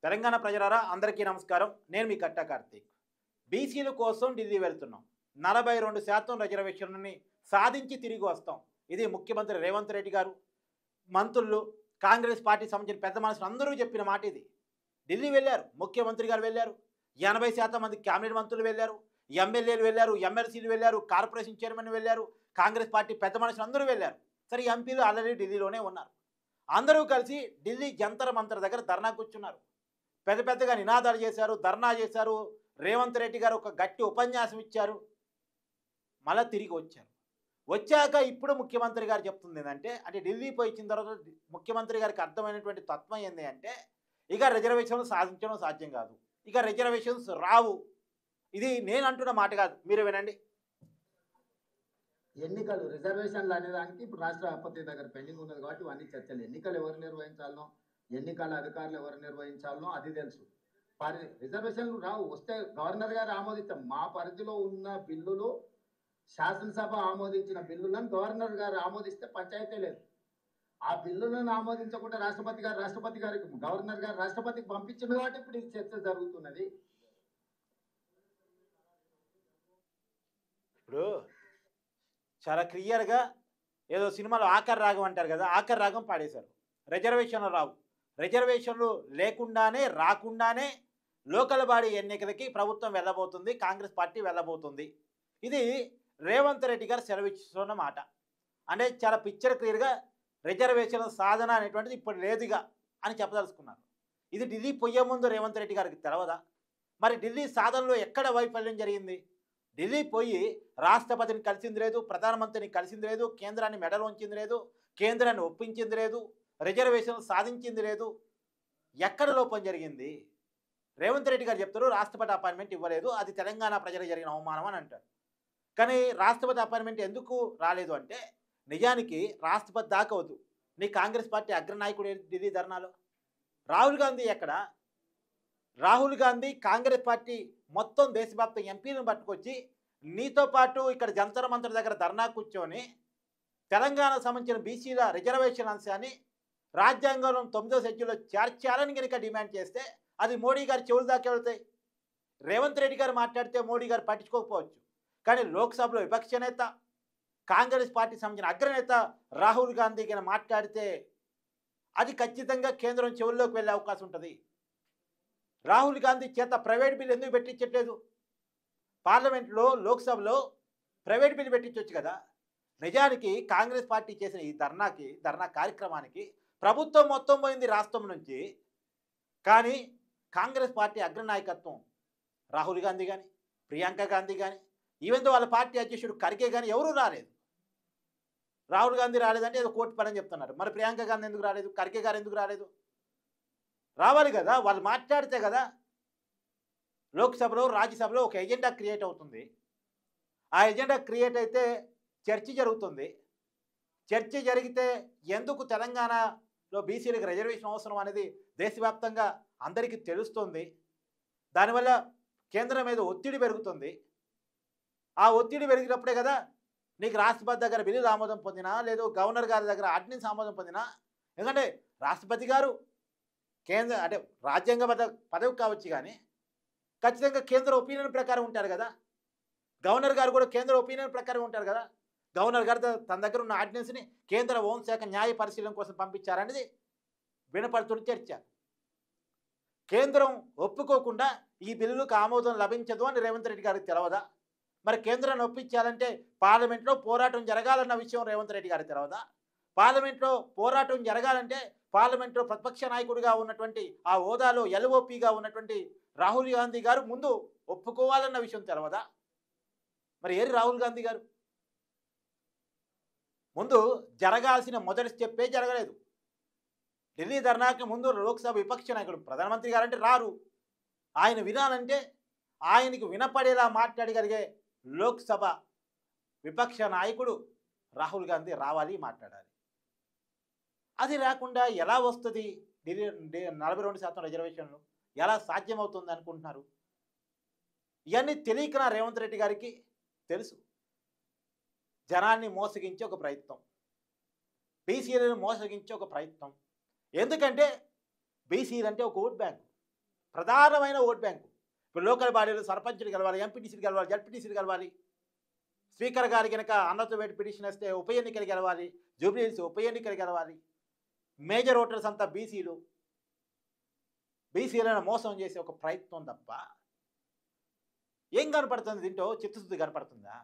తెలంగాణ ప్రజలారా అందరికీ నమస్కారం. నేను మీ కట్టా కార్తీక్. బీసీల కోసం ఢిల్లీ వెళ్తున్నాం. 42% రిజర్వేషన్లని సాధించి తిరిగి వస్తాం. ఇది ముఖ్యమంత్రి రేవంత్ రెడ్డి గారు, మంత్రులు, కాంగ్రెస్ పార్టీ సంబంధించిన పెద్ద మనుషులు అందరూ చెప్పిన మాట ఇది. ఢిల్లీ వెళ్ళారు, ముఖ్యమంత్రి గారు వెళ్ళారు, 80% మంది క్యాబినెట్ మంత్రులు వెళ్ళారు, ఎమ్మెల్యేలు వెళ్ళారు, ఎమ్మెల్సీలు వెళ్ళారు, కార్పొరేషన్ చైర్మన్ వెళ్ళారు, కాంగ్రెస్ పార్టీ పెద్ద మనుషులు అందరూ వెళ్ళారు. సరే, ఎంపీలు ఆల్రెడీ ఢిల్లీలోనే ఉన్నారు. అందరూ కలిసి ఢిల్లీ జంతర్ మంతర్ దగ్గర ధర్నా కూర్చున్నారు. పెద్ద పెద్దగా నినాదాలు చేశారు, ధర్నా చేశారు. రేవంత్ రెడ్డి గారు ఒక గట్టి ఉపన్యాసం ఇచ్చారు. మళ్ళీ తిరిగి వచ్చారు. వచ్చాక ఇప్పుడు ముఖ్యమంత్రి గారు చెప్తుంది ఏంటంటే, ఢిల్లీ పోయి ఇచ్చిన తర్వాత ముఖ్యమంత్రి గారికి అర్థమైనటువంటి తత్వం ఏంటి అంటే, ఇక రిజర్వేషన్లు సాధించడం సాధ్యం కాదు, ఇక రిజర్వేషన్స్ రావు. ఇది నేను అంటున్న మాట కాదు, మీరు వినండి. ఎన్నికలు రిజర్వేషన్లు అనేదానికి ఇప్పుడు రాష్ట్రపతి దగ్గర పెండింగ్ ఉన్నది కాబట్టి ఇవన్నీ చర్చలు. ఎన్నికలు ఎవరు నిర్వహించాలనో, ఎన్నికల అధికారులు ఎవరు నిర్వహించాలనో అది తెలుసు. రిజర్వేషన్లు రావు, వస్తే గవర్నర్ గారు ఆమోదిస్తాం. మా పరిధిలో ఉన్న బిల్లులు, శాసనసభ ఆమోదించిన బిల్లులను గవర్నర్ గారు ఆమోదిస్తే పంచాయతీ లేదు. ఆ బిల్లులను ఆమోదించకుండా రాష్ట్రపతి గారికి గవర్నర్ గారు రాష్ట్రపతికి పంపించింది కాబట్టి ఇప్పుడు ఈ చర్చ జరుగుతున్నది. ఇప్పుడు చాలా క్లియర్గా ఏదో సినిమాలో ఆఖరి రాగం అంటారు కదా, ఆఖరి రాగం పాడేశారు. రిజర్వేషన్లు రావు, రిజర్వేషన్లు లేకుండానే రాకుండానే లోకల్ బాడీ ఎన్నికలకి ప్రభుత్వం వెళ్ళబోతుంది, కాంగ్రెస్ పార్టీ వెళ్ళబోతుంది. ఇది రేవంత్ రెడ్డి గారు సెలవిస్తున్న మాట. అంటే చాలా పిక్చర్ క్లియర్గా రిజర్వేషన్ల సాధన అనేటువంటిది ఇప్పుడు లేదుగా అని చెప్పదలుచుకున్నారు. ఇది ఢిల్లీ పోయే ముందు రేవంత్ రెడ్డి గారికి తెలవదా? మరి ఢిల్లీ సాధనలో ఎక్కడ వైఫల్యం జరిగింది? ఢిల్లీ పోయి రాష్ట్రపతిని కలిసింది లేదు, ప్రధానమంత్రిని కలిసింది లేదు, కేంద్రాన్ని మెడలు ఉంచింది లేదు, కేంద్రాన్ని ఒప్పించింది లేదు, రిజర్వేషన్లు సాధించింది లేదు. ఎక్కడ లోపం జరిగింది? రేవంత్ రెడ్డి గారు చెప్తారు రాష్ట్రపతి అపాయింట్మెంట్ ఇవ్వలేదు, అది తెలంగాణ ప్రజలకు జరిగిన అవమానం అని అంటారు. కానీ రాష్ట్రపతి అపాయింట్మెంట్ ఎందుకు రాలేదు అంటే, నిజానికి రాష్ట్రపతి దాకా వద్దు, నీ కాంగ్రెస్ పార్టీ అగ్రనాయకుడు ఢిల్లీ ధర్నాలో రాహుల్ గాంధీ ఎక్కడ? రాహుల్ గాంధీ కాంగ్రెస్ పార్టీ మొత్తం దేశవ్యాప్త ఎంపీలను పట్టుకొచ్చి నీతో పాటు ఇక్కడ జంతర్ మంతర్ దగ్గర ధర్నా కూర్చొని తెలంగాణకు సంబంధించిన బీసీల రిజర్వేషన్ అంశాన్ని రాజ్యాంగంలో 9వ షెడ్యూల్లో చేర్చాలని కనుక డిమాండ్ చేస్తే అది మోడీ గారి చెవులు దాకా వెళ్తాయి. రేవంత్ రెడ్డి గారు మాట్లాడితే మోడీ గారు పట్టించుకోకపోవచ్చు, కానీ లోక్సభలో విపక్ష నేత, కాంగ్రెస్ పార్టీ సంబంధించిన అగ్రనేత రాహుల్ గాంధీ గారు మాట్లాడితే అది ఖచ్చితంగా కేంద్రం చెవుల్లోకి వెళ్ళే అవకాశం ఉంటుంది. రాహుల్ గాంధీ చేత ప్రైవేట్ బిల్ ఎందుకు పెట్టించట్లేదు? పార్లమెంట్లో, లోక్సభలో ప్రైవేట్ బిల్ పెట్టించవచ్చు కదా. నిజానికి కాంగ్రెస్ పార్టీ చేసిన ఈ ధర్నా కార్యక్రమానికి ప్రభుత్వం మొత్తం పోయింది రాష్ట్రం నుంచి. కానీ కాంగ్రెస్ పార్టీ అగ్రనాయకత్వం రాహుల్ గాంధీ కానీ, ప్రియాంక గాంధీ కానీ, ఈవెన్ వాళ్ళ పార్టీ అధ్యక్షుడు ఖర్గే కానీ ఎవరూ రాలేదు. రాహుల్ గాంధీ రాలేదంటే ఏదో కోర్టు పని చెప్తున్నారు. మరి ప్రియాంక గాంధీ ఎందుకు రాలేదు? ఖర్గే గారు ఎందుకు రాలేదు? రావాలి కదా, వాళ్ళు మాట్లాడితే కదా లోక్సభలో, రాజ్యసభలో ఒక ఎజెండా క్రియేట్ అవుతుంది. ఆ ఎజెండా క్రియేట్ అయితే చర్చ జరుగుతుంది. చర్చ జరిగితే ఎందుకు తెలంగాణలో బీసీలకు రిజర్వేషన్ అవసరం అనేది దేశవ్యాప్తంగా అందరికీ తెలుస్తుంది. దానివల్ల కేంద్రం మీద ఒత్తిడి పెరుగుతుంది. ఆ ఒత్తిడి పెరిగినప్పుడే కదా నీకు రాష్ట్రపతి దగ్గర బిల్లులు ఆమోదం పొందినా, లేదు గవర్నర్ గారి దగ్గర ఆర్డినెన్స్ ఆమోదం పొందినా. ఎందుకంటే రాష్ట్రపతి గారు రాజ్యాంగ పదవి కావచ్చు, కానీ ఖచ్చితంగా కేంద్ర ఒపీనియన్ ప్రకారం ఉంటారు కదా. గవర్నర్ గారు కూడా కేంద్ర ఒపీనియన్ ప్రకారం ఉంటారు కదా. గవర్నర్ గారు తన దగ్గర ఉన్న ఆర్డినెన్స్ని కేంద్ర హోంశాఖ న్యాయ పరిశీలన కోసం పంపించారనేది వినపడుతున్న చర్చ. కేంద్రం ఒప్పుకోకుండా ఈ బిల్లులకు ఆమోదం లభించదు అని రేవంత్ రెడ్డి గారికి తెలవదా? మరి కేంద్రాన్ని ఒప్పించాలంటే పార్లమెంట్లో పోరాటం జరగాలన్న విషయం రేవంత్ రెడ్డి గారికి తెలవదా? పార్లమెంట్లో పోరాటం జరగాలంటే పార్లమెంట్లో ప్రతిపక్ష నాయకుడిగా ఉన్నటువంటి ఆ హోదాలో ఎల్ఓపిగా ఉన్నటువంటి రాహుల్ గాంధీ గారు ముందు ఒప్పుకోవాలన్న విషయం తెలవదా? మరి ఏరి రాహుల్ గాంధీ గారు? ముందు జరగాల్సిన మొదటి స్టెప్పే జరగలేదు. ఢిల్లీ ధర్నాకి ముందు లోక్సభ విపక్ష నాయకుడు ప్రధానమంత్రి గారంటే రారు. ఆయన వినాలంటే ఆయనకు వినపడేలా మాట్లాడగలిగే లోక్సభ విపక్ష నాయకుడు రాహుల్ గాంధీ రావాలి, మాట్లాడాలి. అది రాకుండా ఎలా వస్తుంది? ఢిల్లీ 42% రిజర్వేషన్లు ఎలా సాధ్యమవుతుంది అనుకుంటున్నారు? ఇవన్నీ తెలియకనా రేవంత్ రెడ్డి గారికి తెలుసు. జనాన్ని మోసగించే ఒక ప్రయత్నం, బీసీలను మోసగించే ఒక ప్రయత్నం. ఎందుకంటే బీసీలు అంటే ఒక ఓట్ బ్యాంక్. ప్రధానమైన ఓట్ బ్యాంకు. ఇప్పుడు లోకల్ బాడీలు సర్పంచులు గెలవాలి, ఎంపీటీసీలు గెలవాలి, జడ్పీటీసీలు గెలవాలి. స్పీకర్ గారి కనుక అన్నతో పెట్టి పిటిషన్ వస్తే ఉప ఎన్నికలు గెలవాలి, జూబ్లీహిల్స్ ఉప ఎన్నికలు గెలవాలి. మేజర్ ఓటర్స్ అంతా బీసీలు. బీసీలను మోసం చేసే ఒక ప్రయత్నం తప్ప ఏం కనపడుతుంది? దీంట్లో చిత్తశుద్ధి కనపడుతుందా?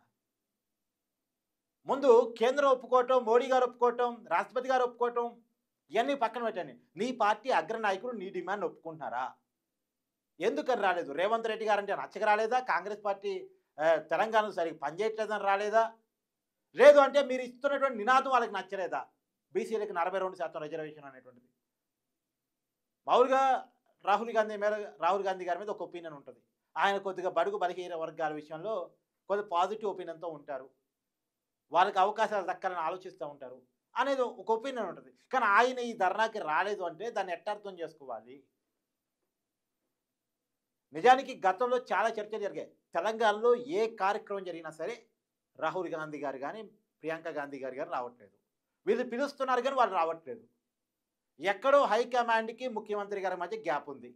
ముందు కేంద్రం ఒప్పుకోవటం, మోడీ గారు ఒప్పుకోవటం, రాష్ట్రపతి గారు ఒప్పుకోవటం ఇవన్నీ పక్కన పెట్టండి. నీ పార్టీ అగ్రనాయకుడు నీ డిమాండ్ ఒప్పుకుంటున్నారా? ఎందుకని రాలేదు? రేవంత్ రెడ్డి గారు అంటే నచ్చక రాలేదా? కాంగ్రెస్ పార్టీ తెలంగాణలో సరిగ్గా పనిచేయట్లేదని రాలేదా? లేదు అంటే మీరు ఇస్తున్నటువంటి నినాదం వాళ్ళకి నచ్చలేదా? బీసీలకు 42% రిజర్వేషన్ అనేటువంటిది. మామూలుగా రాహుల్ గాంధీ గారి మీద ఒక ఒపీనియన్ ఉంటుంది. ఆయన కొద్దిగా బడుగు బలహీన వర్గాల విషయంలో కొద్దిగా పాజిటివ్ ఒపీనియన్తో ఉంటారు, వాళ్ళకి అవకాశాలు దక్కాలని ఆలోచిస్తూ ఉంటారు అనేది ఒక ఒపీనియన్ ఉంటుంది. కానీ ఆయన ఈ ధర్నాకి రాలేదు అంటే దాన్ని ఎట్ట అర్థం చేసుకోవాలి? నిజానికి గతంలో చాలా చర్చలు జరిగాయి. తెలంగాణలో ఏ కార్యక్రమం జరిగినా సరే రాహుల్ గాంధీ గారు కానీ ప్రియాంక గాంధీ గారు కానీ రావట్లేదు. వీళ్ళు పిలుస్తున్నారు కానీ వాళ్ళు రావట్లేదు. ఎక్కడో హైకమాండ్కి ముఖ్యమంత్రి గారి మధ్య గ్యాప్ ఉంది.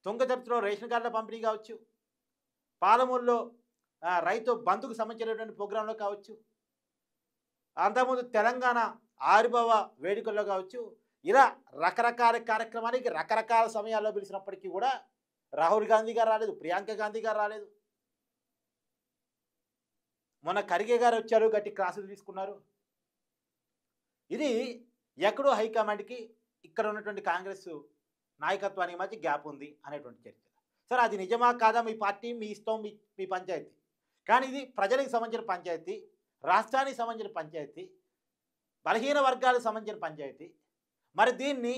తుంగతుర్తిలో రేషన్ కార్డుల పంపిణీ కావచ్చు, పాలమూరులో రైతు బంధుకు సంబంధించినటువంటి ప్రోగ్రాంలో కావచ్చు, అంతకుముందు తెలంగాణ ఆవిర్భావ వేడుకల్లో కావచ్చు, ఇలా రకరకాల కార్యక్రమానికి రకరకాల సమయాల్లో పిలిచినప్పటికీ కూడా రాహుల్ గాంధీ గారు రాలేదు, ప్రియాంక గాంధీ గారు రాలేదు. మొన్న ఖర్గే గారు వచ్చారు, గట్టి క్లాసులు తీసుకున్నారు. ఇది ఎక్కడో హైకమాండ్కి ఇక్కడ ఉన్నటువంటి కాంగ్రెస్ నాయకత్వానికి మధ్య గ్యాప్ ఉంది అనేటువంటి చర్చ. సరే, అది నిజమా కాదా మీ పార్టీ మీ ఇష్టం, మీ పంచాయతీ. కానీ ఇది ప్రజలకు సంబంధించిన పంచాయతీ, రాష్ట్రానికి సంబంధించిన పంచాయతీ, బలహీన వర్గాలకు సంబంధించిన పంచాయతీ. మరి దీన్ని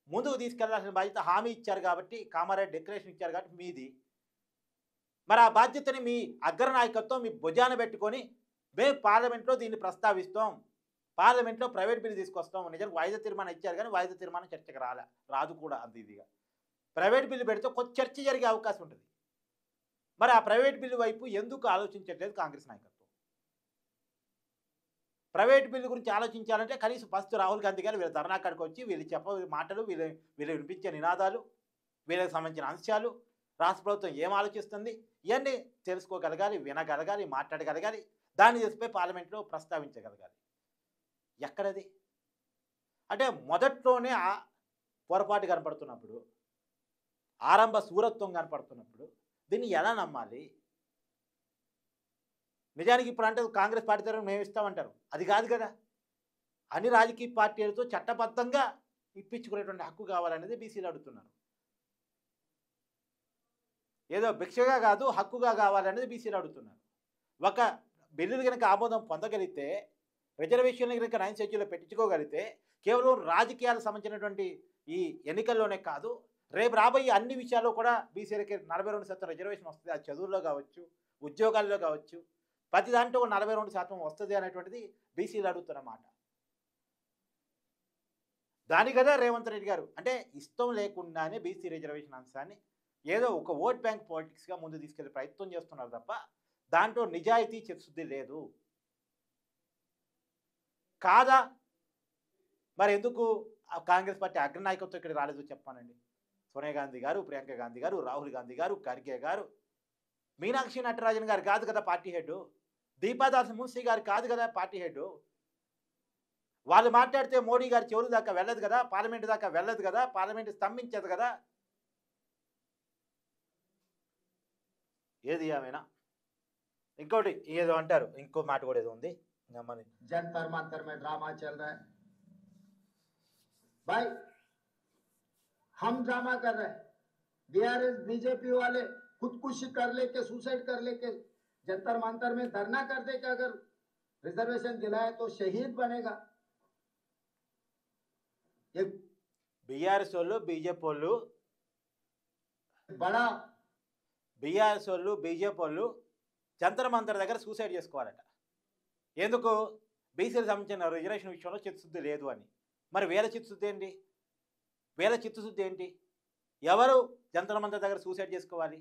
ముందుకు తీసుకెళ్లాల్సిన బాధ్యత హామీ ఇచ్చారు కాబట్టి, కామారెడ్డి డెక్లరేషన్ ఇచ్చారు కాబట్టి మీది. మరి ఆ బాధ్యతని మీ అగ్రనాయకత్వం మీ భుజాన పెట్టుకొని మేము పార్లమెంట్లో దీన్ని ప్రస్తావిస్తాం, పార్లమెంట్లో ప్రైవేట్ బిల్లు తీసుకొస్తాం. నిజానికి వాయిదా తీర్మానం ఇచ్చారు కానీ వాయిదా తీర్మానం చర్చకు రాదు కూడా అంత ఇదిగా. ప్రైవేట్ బిల్లు పెడితే కొంచెం చర్చ జరిగే అవకాశం ఉంటుంది. మరి ఆ ప్రైవేట్ బిల్లు వైపు ఎందుకు ఆలోచించట్లేదు కాంగ్రెస్ నాయకత్వం? ప్రైవేట్ బిల్లు గురించి ఆలోచించాలంటే కనీసం ఫస్ట్ రాహుల్ గాంధీ గారు వీళ్ళ ధర్నా కాడికి వచ్చి వీళ్ళు చెప్పే మాటలు, వీళ్ళు వినిపించే నినాదాలు, వీళ్ళకి సంబంధించిన అంశాలు, రాష్ట్ర ప్రభుత్వం ఏం ఆలోచిస్తుంది ఇవన్నీ తెలుసుకోగలగాలి, వినగలగాలి, మాట్లాడగలగాలి. దాన్ని చేసిపోయి పార్లమెంట్లో ప్రస్తావించగలగాలి. ఎక్కడది? అంటే మొదట్లోనే ఆ పొరపాటు కనపడుతున్నప్పుడు, ఆరంభ శూరత్వం కనపడుతున్నప్పుడు దీన్ని ఎలా నమ్మాలి? నిజానికి ఇప్పుడు అంటే కాంగ్రెస్ పార్టీ తరఫున మేము ఇస్తామంటారు. అది కాదు కదా. అన్ని రాజకీయ పార్టీలతో చట్టబద్ధంగా ఇప్పించుకునేటువంటి హక్కు కావాలనేది బీసీలు అడుగుతున్నారు. ఏదో భిక్షగా కాదు, హక్కుగా కావాలనేది బీసీలు అడుగుతున్నారు. ఒక బిల్లులు కనుక ఆమోదం పొందగలిగితే, రిజర్వేషన్లు కనుక 9th షెడ్యూల్లో పెట్టించుకోగలిగితే, కేవలం రాజకీయాలకు సంబంధించినటువంటి ఈ ఎన్నికల్లోనే కాదు, రేపు రాబోయే అన్ని విషయాల్లో కూడా బీసీలకి 42% రిజర్వేషన్ వస్తుంది. అది చదువుల్లో కావచ్చు, ఉద్యోగాల్లో కావచ్చు, ప్రతి దాంట్లో 42% వస్తుంది అనేటువంటిది బీసీలు అడుగుతున్నమాట. దాని కదా రేవంత్ రెడ్డి గారు అంటే ఇష్టం లేకుండానే బీసీ రిజర్వేషన్ అంశాన్ని ఏదో ఒక ఓట్ బ్యాంక్ పాలిటిక్స్గా ముందు తీసుకెళ్లే ప్రయత్నం చేస్తున్నారు తప్ప దాంట్లో నిజాయితీ చిత్తశుద్ధి లేదు. కాదా? మరి ఎందుకు కాంగ్రెస్ పార్టీ అగ్రనాయకత్వం ఇక్కడ రాలేదు చెప్పానండి. సోనియా గాంధీ గారు, ప్రియాంక గాంధీ గారు, రాహుల్ గాంధీ గారు, ఖర్గే గారు, మీనాక్షి నటరాజన్ గారు కాదు కదా పార్టీ హెడ్, దీపాదాస్ మున్షి గారు కాదు కదా పార్టీ హెడ్. వాళ్ళు మాట్లాడితే మోడీ గారి చెవులు దాకా వెళ్ళదు కదా, పార్లమెంటు దాకా వెళ్ళదు కదా, పార్లమెంటు స్తంభించదు కదా. ఏది ఏమైనా ఇంకోటి ఏదో అంటారు, ఇంకో మాట కూడా ఏదో ఉంది. जंतर मंतर में ड्रामा चल रहा है भाई, हम ड्रामा कर रहे हैं। बीआरएस बीजेपी वाले खुदकुशी कर लेके, सुसाइड कर लेके जंतर मंतर में धरना कर दे कि अगर रिजर्वेशन दिलाए तो शहीद बनेगा। एक बीआरएस వాళ్ళు బీజేపీ వాళ్ళు बड़ा బీఆర్ఎస్ వాళ్ళు బీజేపీ వాళ్ళు జంతర్ మంతర్ దగ్గర సూసైడ్ చేసుకోవాలట. ఎందుకు? బీసీలకు సంబంధించిన రిజర్వేషన్ విషయంలో చిత్తశుద్ధి లేదు అని. మరి వీళ్ళ చిత్తశుద్ధి ఏంటి? వీళ్ళ చిత్తశుద్ధి ఏంటి? ఎవరు జంతర్ మంతర్ దగ్గర సూసైడ్ చేసుకోవాలి?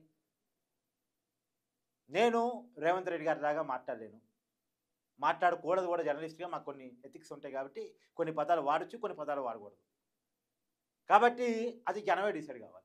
నేను రేవంత్ రెడ్డి గారి లాగా మాట్లాడలేను, మాట్లాడకూడదు కూడా. జర్నలిస్ట్గా మాకు కొన్ని ఎథిక్స్ ఉంటాయి కాబట్టి కొన్ని పదాలు వాడచ్చు, కొన్ని పదాలు వాడకూడదు. కాబట్టి అది జనమే డిసైడ్ కావాలి.